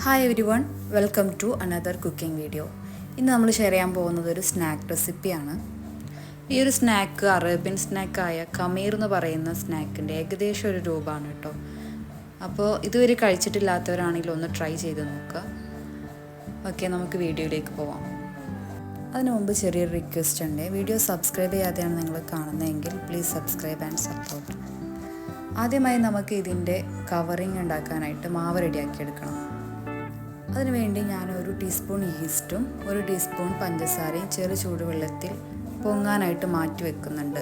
Hi everyone, welcome to another cooking video. ഇന്ന് നമ്മൾ share ചെയ്യാൻ പോകുന്നത് ഒരു സ്നാക്ക് റെസിപ്പിയാണ്. ഈ ഒരു സ്നാക്ക് അറേബ്യൻ സ്നാക്കായ ഖമീർ എന്ന് പറയുന്ന സ്നാക്കിൻ്റെ ഏകദേശം ഒരു രൂപമാണ് കേട്ടോ. അപ്പോൾ ഇതുവരെ കഴിച്ചിട്ടില്ലാത്തവരാണെങ്കിൽ ഒന്ന് ട്രൈ ചെയ്ത് നോക്കുക. ഓക്കെ, നമുക്ക് വീഡിയോയിലേക്ക് പോവാം. അതിനു മുമ്പ് ചെറിയൊരു റിക്വസ്റ്റ് ഉണ്ട്. വീഡിയോ സബ്സ്ക്രൈബ് ചെയ്യാതെയാണ് നിങ്ങൾ കാണുന്നതെങ്കിൽ പ്ലീസ് സബ്സ്ക്രൈബ് ആൻഡ് സപ്പോർട്ട്. ആദ്യമായി നമുക്ക് ഇതിൻ്റെ കവറിങ് ഉണ്ടാക്കാനായിട്ട് മാവ് റെഡിയാക്കി എടുക്കണം. അതിനുവേണ്ടി ഞാൻ 1 ടീസ്പൂൺ ഈസ്റ്റും 1 ടീസ്പൂൺ പഞ്ചസാരയും ചെറു ചൂടുവെള്ളത്തിൽ പൊങ്ങാനായിട്ട് മാറ്റി വെക്കുന്നുണ്ട്.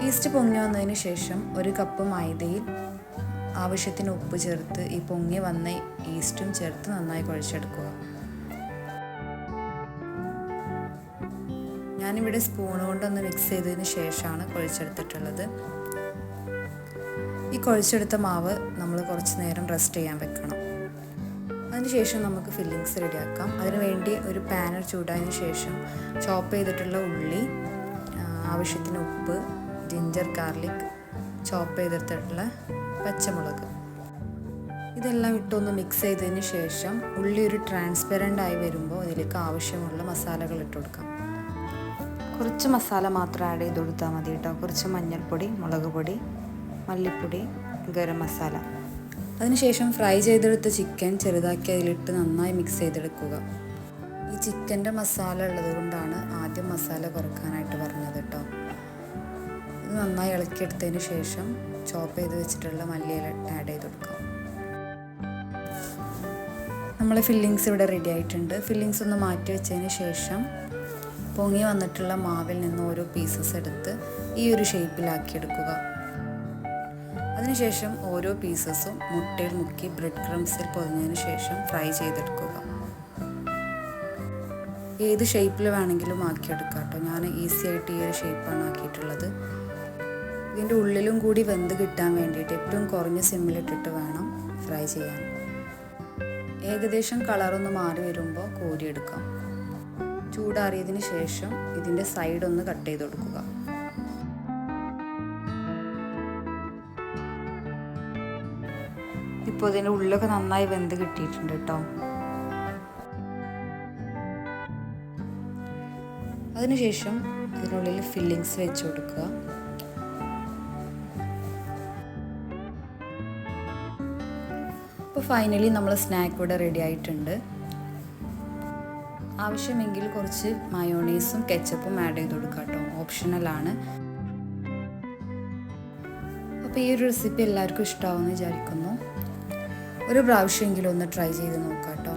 ഈസ്റ്റ് പൊങ്ങി വന്നതിന് ശേഷം 1 കപ്പ് മൈദയിൽ ആവശ്യത്തിന് ഉപ്പ് ചേർത്ത് ഈ പൊങ്ങി വന്ന ഈസ്റ്റും ചേർത്ത് നന്നായി കുഴച്ചെടുക്കുക. ഞാനിവിടെ സ്പൂൺ കൊണ്ടൊന്ന് മിക്സ് ചെയ്തതിന് ശേഷമാണ് കുഴച്ചെടുത്തിട്ടുള്ളത്. ഈ കുഴച്ചെടുത്ത മാവ് നമ്മൾ കുറച്ച് നേരം റെസ്റ്റ് ചെയ്യാൻ വെക്കണം. അതിനുശേഷം നമുക്ക് ഫില്ലിങ്സ് റെഡിയാക്കാം. അതിനുവേണ്ടി ഒരു പാനൽ ചൂടായതിനു ശേഷം ചോപ്പ് ചെയ്തിട്ടുള്ള ഉള്ളി, ആവശ്യത്തിന് ഉപ്പ്, ജിഞ്ചർ ഗാർലിക്, ചോപ്പ് ചെയ്തിട്ടുള്ള പച്ചമുളക്, ഇതെല്ലാം ഇട്ടൊന്ന് മിക്സ് ചെയ്തതിന് ശേഷം ഉള്ളി ഒരു ട്രാൻസ്പെറൻ്റ് ആയി വരുമ്പോൾ അതിലേക്ക് ആവശ്യമുള്ള മസാലകൾ ഇട്ട് കൊടുക്കാം. കുറച്ച് മസാല മാത്രം ആഡ് ചെയ്ത് കൊടുത്താൽ മതി കേട്ടോ. കുറച്ച് മഞ്ഞൾപ്പൊടി, മുളക് പൊടി, മല്ലിപ്പൊടി, ഗരം മസാല. അതിനുശേഷം ഫ്രൈ ചെയ്തെടുത്ത ചിക്കൻ ചെറുതാക്കി അതിലിട്ട് നന്നായി മിക്സ് ചെയ്തെടുക്കുക. ഈ ചിക്കൻ്റെ മസാല ഉള്ളത് കൊണ്ടാണ് ആദ്യം മസാല കുറക്കാനായിട്ട് പറഞ്ഞത് കേട്ടോ. ഇത് നന്നായി ഇളക്കിയെടുത്തതിന് ശേഷം ചോപ്പ് ചെയ്ത് വെച്ചിട്ടുള്ള മല്ലിയില ആഡ് ചെയ്ത് കൊടുക്കുക. നമ്മളെ ഫില്ലിങ്സ് ഇവിടെ റെഡി ആയിട്ടുണ്ട്. ഫില്ലിങ്സ് ഒന്ന് മാറ്റി വെച്ചതിന് ശേഷം പൊങ്ങി വന്നിട്ടുള്ള മാവിൽ നിന്ന് ഓരോ പീസസ് എടുത്ത് ഈ ഒരു ഷേപ്പിലാക്കിയെടുക്കുക. അതിനുശേഷം ഓരോ പീസസും മുട്ടയിൽ മുക്കി ബ്രെഡ് ക്രംസിൽ പൊതിഞ്ഞതിന് ശേഷം ഫ്രൈ ചെയ്തെടുക്കുക. ഏത് ഷേപ്പിൽ വേണമെങ്കിലും ആക്കിയെടുക്കാം കേട്ടോ. ഞാൻ ഈസി ആയിട്ട് ഈ ഒരു ഷേപ്പാണ് ആക്കിയിട്ടുള്ളത്. ഇതിൻ്റെ ഉള്ളിലും കൂടി വെന്ത് കിട്ടാൻ വേണ്ടിയിട്ട് ഏറ്റവും കുറഞ്ഞ സിമ്മിലിട്ടിട്ട് വേണം ഫ്രൈ ചെയ്യാൻ. ഏകദേശം കളറൊന്ന് മാറി വരുമ്പോൾ കോരിയെടുക്കാം. ചൂടാറിയതിന് ശേഷം ഇതിൻ്റെ സൈഡൊന്ന് കട്ട് ചെയ്ത് കൊടുക്കുക. ഇപ്പോൾ ഇതിൻ്റെ ഉള്ളൊക്കെ നന്നായി വെന്ത് കിട്ടിയിട്ടുണ്ട് കേട്ടോ. അതിനുശേഷം ഇതിനുള്ളിൽ ഫില്ലിങ്സ് വെച്ച് കൊടുക്കുക. ഇപ്പോൾ ഫൈനലി നമ്മൾ സ്നാക്ക് ഇവിടെ റെഡി ആയിട്ടുണ്ട്. ആവശ്യമെങ്കിൽ കുറച്ച് മയോണൈസും കെച്ചപ്പും ആഡ് ചെയ്ത് കൊടുക്കുക കേട്ടോ. ഓപ്ഷണലാണ്. അപ്പോൾ ഈ ഒരു റെസിപ്പി എല്ലാവർക്കും ഇഷ്ടമാവുമെന്ന് വിചാരിക്കുന്നു. ഒരു പ്രാവശ്യമെങ്കിലും ഒന്ന് ട്രൈ ചെയ്ത് നോക്കാം കേട്ടോ.